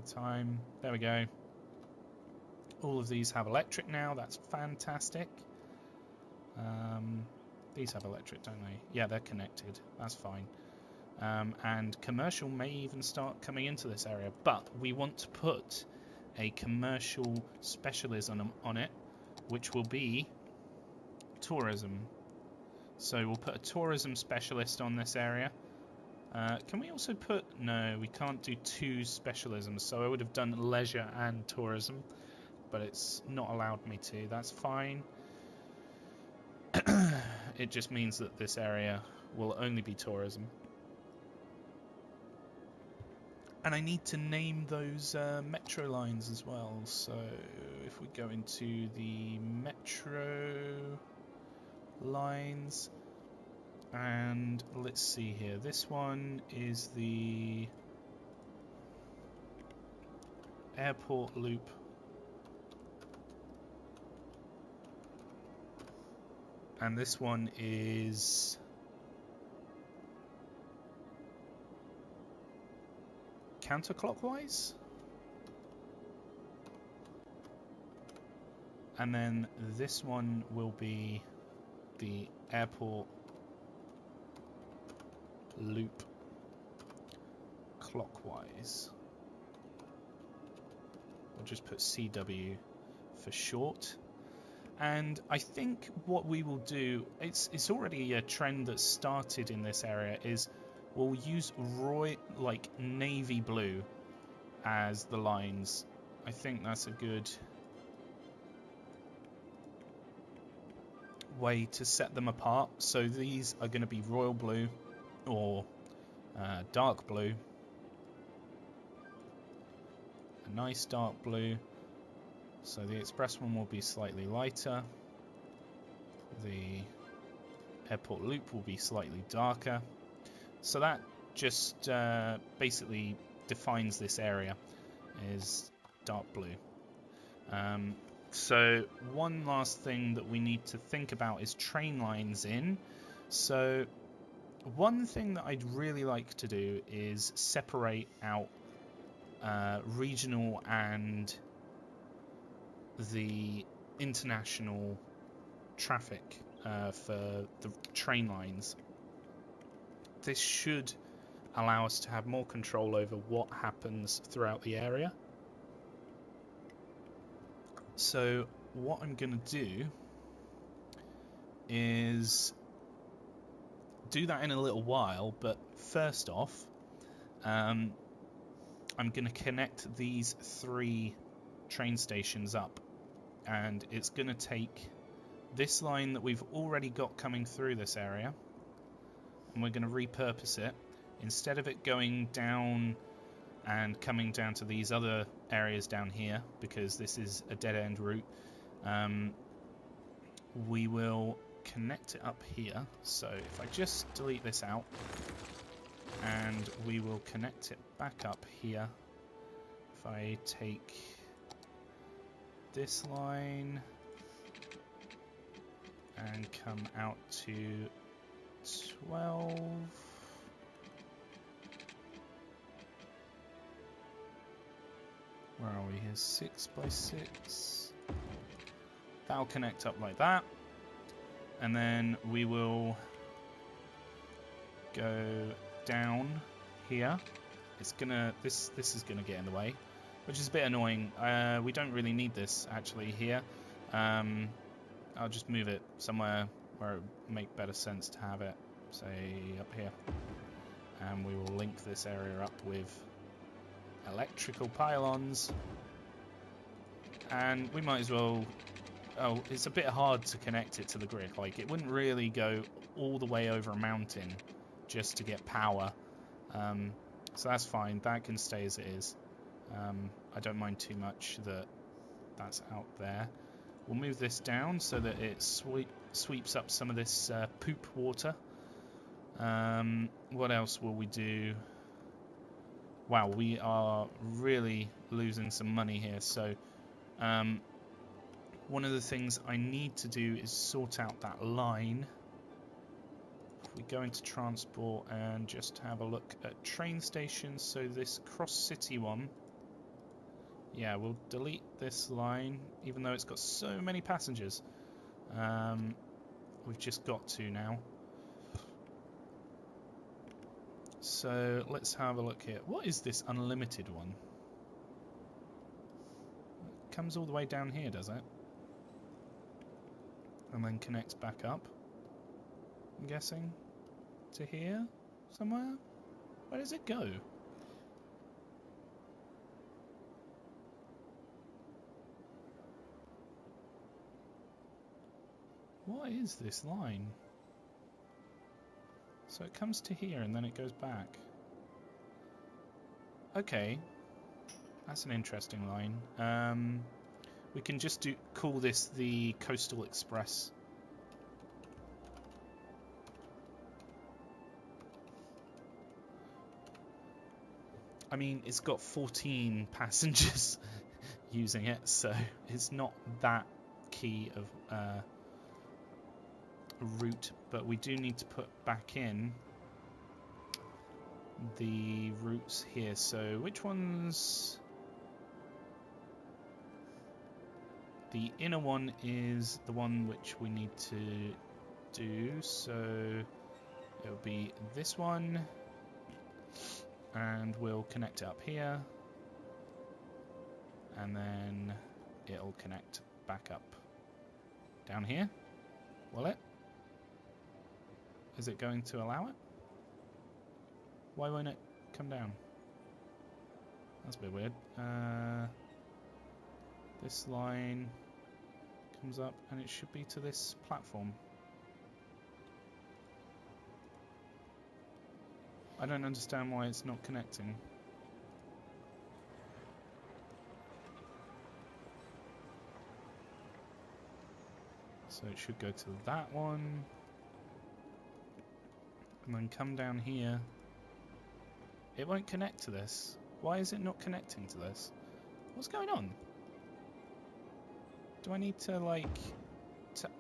with time. There we go. All of these have electric now. That's fantastic. These have electric, don't they? Yeah, they're connected. That's fine. And commercial may even start coming into this area, but we want to put a commercial specialism on it, which will be tourism. So we'll put a tourism specialist on this area. Can we also put... No, we can't do two specialisms, so I would have done leisure and tourism, but it's not allowed me to. That's fine. It just means that this area will only be tourism. And I need to name those metro lines as well. So if we go into the metro lines, and let's see here. This one is the airport loop. And this one is counterclockwise. And then this one will be the airport loop clockwise. We'll just put CW for short. And I think what we will do, it's already a trend that started in this area, is we'll use navy blue as the lines. I think that's a good way to set them apart. So these are going to be royal blue or dark blue. A nice dark blue. So the express one will be slightly lighter. The airport loop will be slightly darker. So that just basically defines this area is dark blue. So one last thing that we need to think about is train lines in. So one thing that I'd really like to do is separate out regional and the international traffic for the train lines. This should allow us to have more control over what happens throughout the area. So what I'm going to do is do that in a little while, but first off, I'm going to connect these 3 train stations up, and it's going to take this line that we've already got coming through this area, and we're going to repurpose it. Instead of it going down and coming down to these other areas down here, because this is a dead-end route, we will connect it up here. So if I just delete this out, and we will connect it back up here. If I take this line and come out to 12. Where are we here? 6 by 6. That'll connect up like that. And then we will go down here. It's gonna this is gonna get in the way, which is a bit annoying. We don't really need this actually here. I'll just move it somewhere where it would make better sense to have it, say up here. And we will link this area up with electrical pylons. And we might as well... Oh, it's a bit hard to connect it to the grid. Like, it wouldn't really go all the way over a mountain just to get power. So that's fine. That can stay as it is. I don't mind too much that that's out there. We'll move this down so that it sweeps up some of this poop water. What else will we do? Wow, we are really losing some money here. So one of the things I need to do is sort out that line. If we go into transport and just have a look at train stations, so this cross-city one Yeah, we'll delete this line, even though it's got so many passengers. We've just got to now. So let's have a look here. What is this unlimited one? It comes all the way down here, does it? And then connects back up, I'm guessing, to here somewhere? Where does it go? What is this line? So it comes to here and then it goes back. Okay, that's an interesting line. We can just call this the Coastal Express. I mean, it's got 14 passengers using it, so it's not that key of a route, but we do need to put back in the routes here. So which ones? The inner one is the one which we need to do, so it'll be this one, and we'll connect it up here, and then it'll connect back up down here. Will it? Is it going to allow it? Why won't it come down? That's a bit weird. This line comes up and it should be to this platform. I don't understand why it's not connecting. So it should go to that one. And then come down here. It won't connect to this. Why is it not connecting to this? What's going on? Do I need to, like...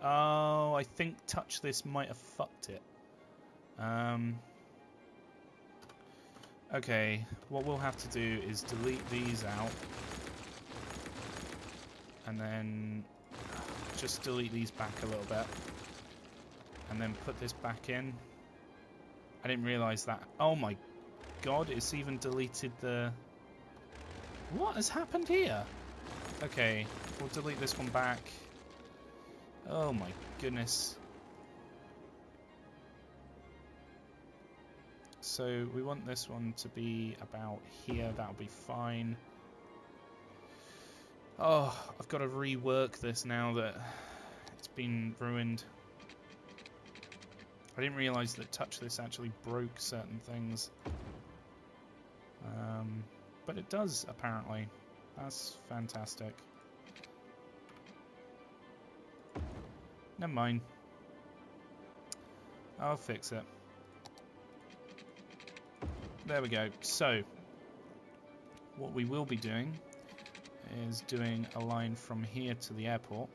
Oh, I think touch this might have fucked it. Okay, what we'll have to do is delete these out. And then just delete these back a little bit. And then put this back in. I didn't realise that. Oh my god, it's even deleted the... What has happened here? Okay, we'll delete this one back. Oh my goodness. So we want this one to be about here, that'll be fine. Oh, I've got to rework this now that it's been ruined. I didn't realise that touch this actually broke certain things. But it does, apparently. That's fantastic. Never mind. I'll fix it. There we go. So, what we will be doing is doing a line from here to the airport.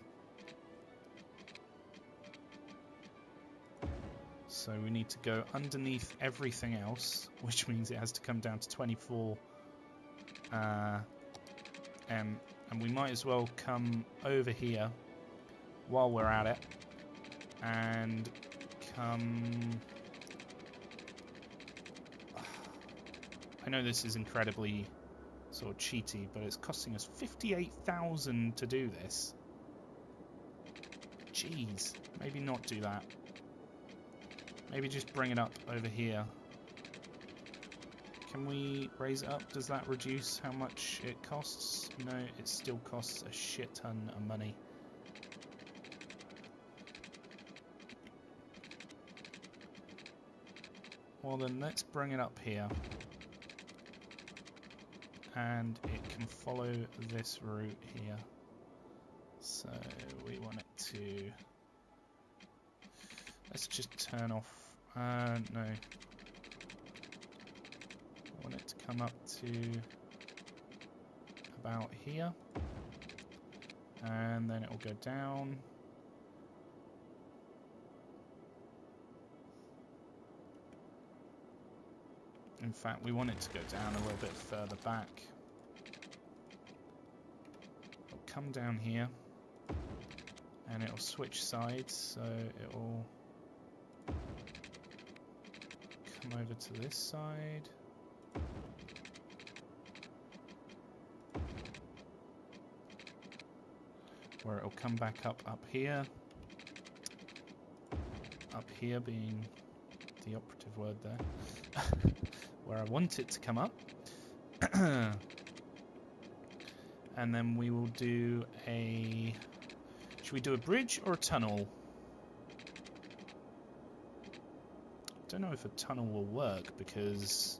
So we need to go underneath everything else, which means it has to come down to 24 and we might as well come over here while we're at it and come... I know this is incredibly sort of cheaty, but it's costing us 58,000 to do this. Jeez, maybe not do that. Maybe just bring it up over here. Can we raise it up? Does that reduce how much it costs? No, it still costs a shit ton of money. Well then, let's bring it up here. And it can follow this route here. So we want it to... Let's just turn off... no. I want it to come up to about here. And then it will go down. In fact, we want it to go down a little bit further back. come down here and it'll switch sides, so it'll come over to this side. Where it'll come back up here. Up here being the operative word there. Where I want it to come up. And then we will do a... Should we do a bridge or a tunnel? I don't know if a tunnel will work because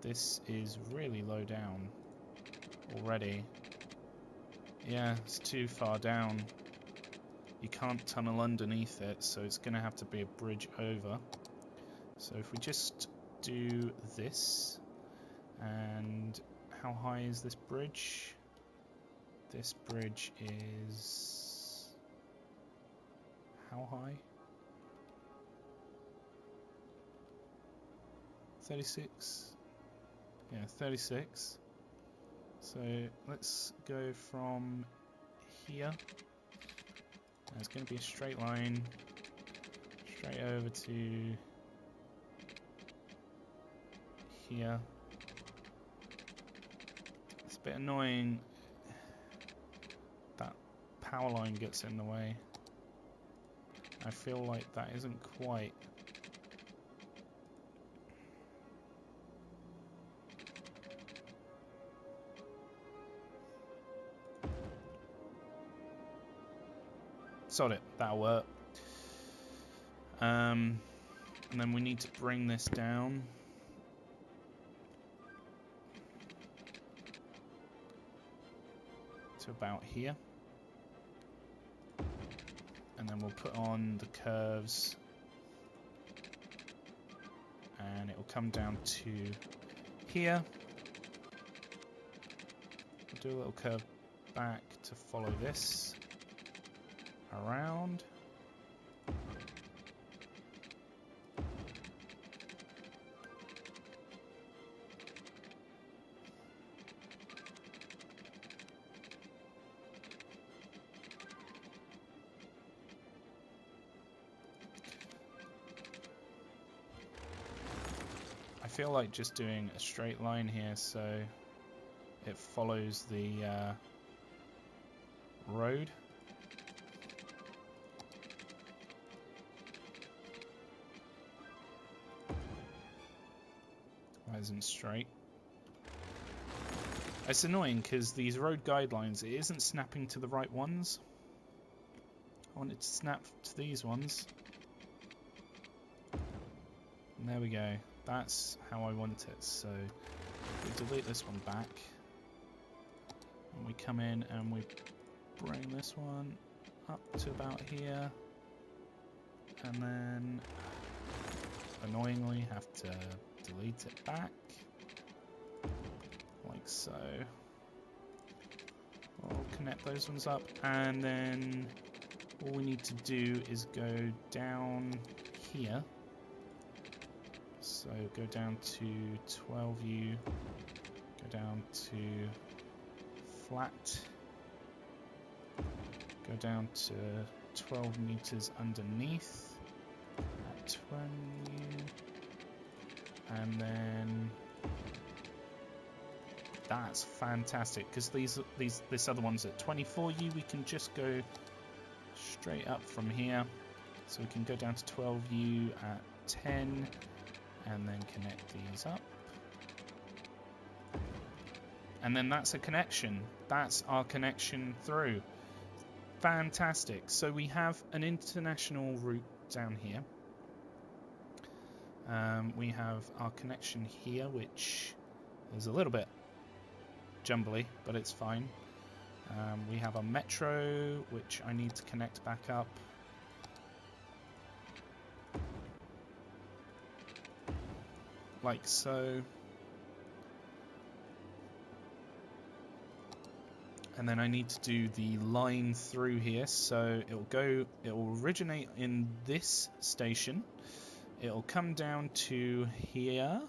this is really low down already. Yeah, it's too far down. You can't tunnel underneath it, so it's going to have to be a bridge over. So if we just do this, and how high is this bridge? This bridge is... how high? 36? Yeah, 36. So let's go from here. It's going to be a straight line straight over to here. It's a bit annoying that power line gets in the way. I feel like that isn't quite... Sod it, that'll work. And then we need to bring this down. To about here. And then we'll put on the curves. And it will come down to here. We'll do a little curve back to follow this. Around. I feel like just doing a straight line here so it follows the road. Isn't straight. It's annoying because these road guidelines, it isn't snapping to the right ones. I want it to snap to these ones. And there we go. That's how I want it. So we delete this one back. And we come in and we bring this one up to about here. And then annoyingly have to delete it back, like so. We'll connect those ones up, and then all we need to do is go down here. So go down to 12U, go down to flat, go down to 12 meters underneath at 20U. And then that's fantastic because this other one's at 24U. We can just go straight up from here, so we can go down to 12U at 10, and then connect these up. And then that's a connection. That's our connection through. Fantastic. So we have an international route down here. We have our connection here, which is a little bit jumbly, but it's fine. We have our metro, which I need to connect back up. Like so. And then I need to do the line through here, so it will originate in this station. It'll come down to here,